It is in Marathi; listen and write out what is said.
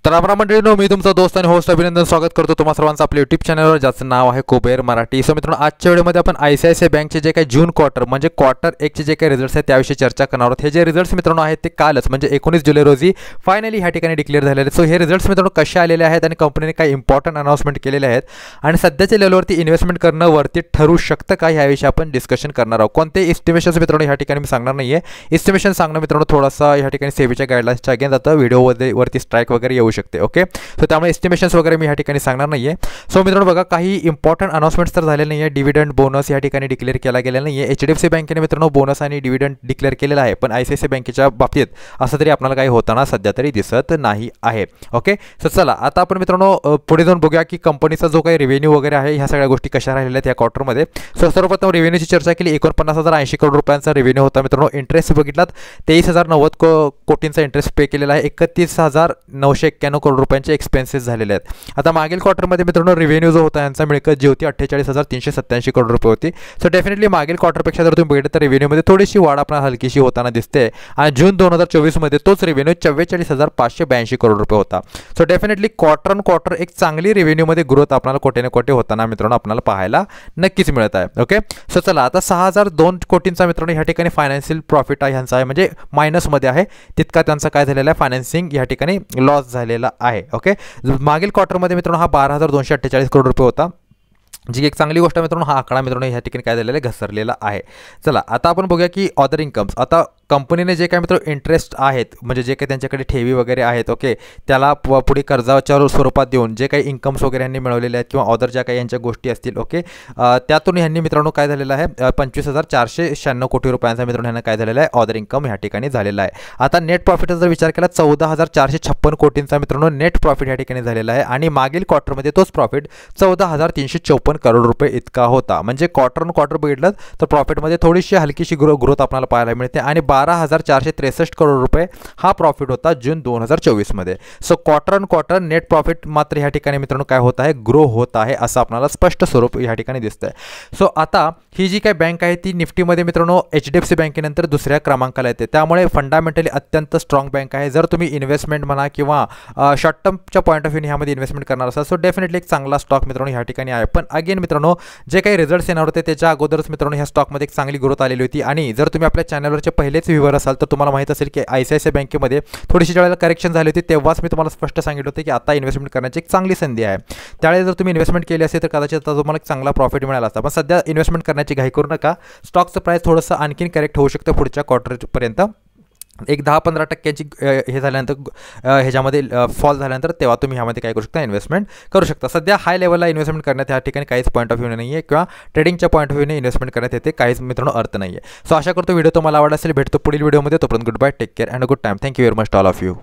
तर आम्हाला मंडळींनो, मी तुमचा दोस्त आणि होस्ट अभिनंदन स्वागत करतो तुम्हा सर्वांचं आपल्या यूट्यूब चॅनलवर, ज्याचं नाव आहे कुबेर मराठी. सो मित्रांनो, आजच्या व्हिडिओमध्ये आपण ICICI बँकचे जे काही जून क्वार्टर म्हणजे क्वार्टर 1चे जे काही रिझल्ट्स आहेत त्याविषयी चर्चा करणार आहोत. हे जे रिझल्ट्स मित्रांनो आहेत ते कालच म्हणजे 19 जुलै रोजी फायनली ह्या ठिकाणी डिक्लेअर झालेले आहेत. सो हे रिझल्ट्स मित्रांनो कसे आलेले आहेत आणि कंपनीने काही इम्पॉर्टंट अनाउन्समेंट केलेले आहेत आणि सध्याच्या लेवलवरती इन्व्हेस्टमेंट करणं वरती ठरू शकतं का, ह्याविषयी आपण डिस्कशन करणार आहोत. कोणते एस्टिमेशन्स मित्रांनो ह्या ठिकाणी मी सांगणार नाही आहे. एस्टिमेशन सांगणं मित्रांनो थोडासा ह्या ठिकाणी सेबीच्या गाईडलाईन्सच्या अगेन जातं, व्हिडिओवरती स्ट्राईक वगैरे येऊ शकते. ओके, सो त्यामुळे एस्टिमेशन्स वगैरे मी ह्या ठिकाणी सांगणार नाही आहे. सो मित्रांनो बघा, काही इम्पॉर्टंट अनाउन्समेंट्स तर झालेले नाही आहे. डिव्हिडंड बोनस या ठिकाणी डिक्लेअर केला गेलेला नाही आहे. HDFC बँकेने मित्रांनो बोनस आणि डिव्हिडंड डिक्लेअर केलेला आहे, पण ICICI बँकेच्या बाबतीत असं तरी आपल्याला काही होताना सध्या तरी दिसत नाही आहे. ओके, सो चला आता आपण मित्रांनो पुढे जाऊन बघूया की कंपनीचा जो काही रेव्हेन्यू वगैरे आहे ह्या सगळ्या गोष्टी कशा राहिलेल्या आहेत या क्वार्टरमध्ये. सो सर्वप्रथम रेव्हेन्यूची चर्चा केली. 49,080 करोड रुपयांचा रेव्हेन्यू होता मित्रांनो. इंटरेस्ट बघितलात 23,090 कोटींचा इंटरेस्ट पे केलेला आहे. 31,991 करोड रुपयांचे एक्सपेन्सेस झालेले आहेत. आता मागील क्वार्टरमध्ये मित्रांनो रेव्हेन्यू जो होता यांचा मिळकत जी होती 48,387 करोड रुपये होती. सो डेफिनेटली मागील क्वार्टरपेक्षा जर तुम्ही बघितलं तर रेव्हेन्यूमध्ये थोडीशी वाढ आपल्याला हलकीशी होताना दिसते आणि जून 2024 मध्ये तोच रेव्हेन्यू 44,582 करोड रुपये होता. So definitely quarter on quarter एक चांगली रेव्हेन्यूमध्ये ग्रोथ आपल्याला कोटे ना कोटे होताना मित्रांनो आपल्याला पाहायला नक्कीच मिळत आहे. ओके, सो चला आता 6,002 कोटींचा मित्रांनो ह्या ठिकाणी फायनान्शियल प्रॉफिट आहे ह्यांचा आहे, म्हणजे मायनसमध्ये आहे. तितका त्यांचा काय झालेला आहे, फायनान्सिंग ह्या ठिकाणी लॉस झालेला आहे. ओके, मागील क्वार्टरमध्ये मित्रांनो हा 12,248 करोड रुपये होता, जी एक चांगली गोष्ट मित्रांनो. हा आकडा मित्रांनो ह्या ठिकाणी काय झालेला आहे, घसरलेला आहे. चला आता आपण बघूया की अदर इन्कम्स. आता कंपनीने जे काय मित्र इंटरेस्ट आहेत म्हणजे जे काही त्यांच्याकडे ठेवी वगैरे आहेत, ओके, त्याला पुढे कर्जाच्या स्वरूपात देऊन जे काही इन्कम्स वगैरे यांनी मिळवलेले आहेत किंवा अदर ज्या काही यांच्या गोष्टी असतील, ओके, त्यातून यांनी मित्रांनो काय झालेलं आहे 25,496 कोटी रुपयांचा मित्रांनो यांना काय झालेला आहे अदर इन्कम ह्या ठिकाणी झालेला आहे. आता नेट प्रॉफिटचा जर विचार केला 14,456 कोटींचा मित्रांनो नेट प्रॉफिट या ठिकाणी झालेला आहे आणि मागील क्वार्टरमध्ये तोच प्रॉफिट 14,354 करोड रुपये इतका होता. म्हणजे क्वार्टर ऑन क्वार्टर बघितलं तर प्रॉफिटमध्ये थोडीशी हलकीशी ग्रोथ आपल्याला पाहायला मिळते आणि 12,463 करोड रुपये हा प्रॉफिट होता जून 2024 मध्ये. So quarter on quarter net profit मात्र ह्या ठिकाणी मित्रांनो काय होत आहे, ग्रो होत आहे असं आपल्याला स्पष्ट स्वरूप ह्या ठिकाणी दिसतंय. सो आता ही जी काही बँक आहे ती निफ्टीमध्ये मित्रांनो HDFC बँकेनंतर दुसऱ्या क्रमांकाला येते, त्यामुळे फंडामेंटली अत्यंत स्ट्रॉंग बँक आहे. जर तुम्ही इन्व्हेस्टमेंट म्हणा किंवा शॉर्ट टर्मच्या पॉईंट ऑफ व्ह्यू ह्यामध्ये इन्व्हेस्टमेंट करणार असाल सो डेफिनेटली एक चांगला स्टॉक मित्रांनो ह्या ठिकाणी आहे. पण अगेन मित्रांनो जे काही रिझल्ट्स येणार होते त्याच्या अगोदरच मित्रांनो ह्या स्टॉकमध्ये एक चांगली ग्रोथ आलेली होती आणि जर तुम्ही आपल्या चॅनलवरचे पहिलेच व्ह्यूवर असाल तर तुम्हाला माहित असेल की ICICI बँकेमध्ये थोडीशी ज्यावेळेला करेक्शन झाली होती तेव्हाच मी तुम्हाला स्पष्ट सांगितलं होतं की आता इन्व्हेस्टमेंट करण्याची एक चांगली संधी आहे. त्यावेळेस जर तुम्ही इन्व्हेस्टमेंट केली असेल तर कदाचित आता तुम्हाला एक चांगला प्रॉफिट मिळाला असता. पण सध्या इन्व्हेस्टमेंट करण्याची घाई करू नका. स्टॉकचं प्राइस थोडंसं आणखीन करेक्ट होऊ शकतं पुढच्या क्वार्टरपर्यंत. एक 10-15% हे झाल्यानंतर ह्याच्यामध्ये फॉल झाल्यानंतर तेव्हा तुम्ही ह्यामध्ये काय करू शकता, इन्व्हेस्टमेंट करू शकता. सध्या हाय लेवलला इन्व्हेस्टमेंट करण्यात ह्या ठिकाणी काहीच पॉईंट ऑफ व्ह्यू नाही आहे किंवा ट्रेडिंगच्या पॉईंट ऑफ व्ह्यूने इन्व्हेस्टमेंट करण्यात येते काहीच मित्रांनो अर्थ नाही आहे. सो आशा करतो व्हिडिओ तुम्हाला आवडला असेल. भेटतो पुढील व्हिडिओमध्ये. तोपर्यंत good bye, take care and good time. Thank you very much all of you.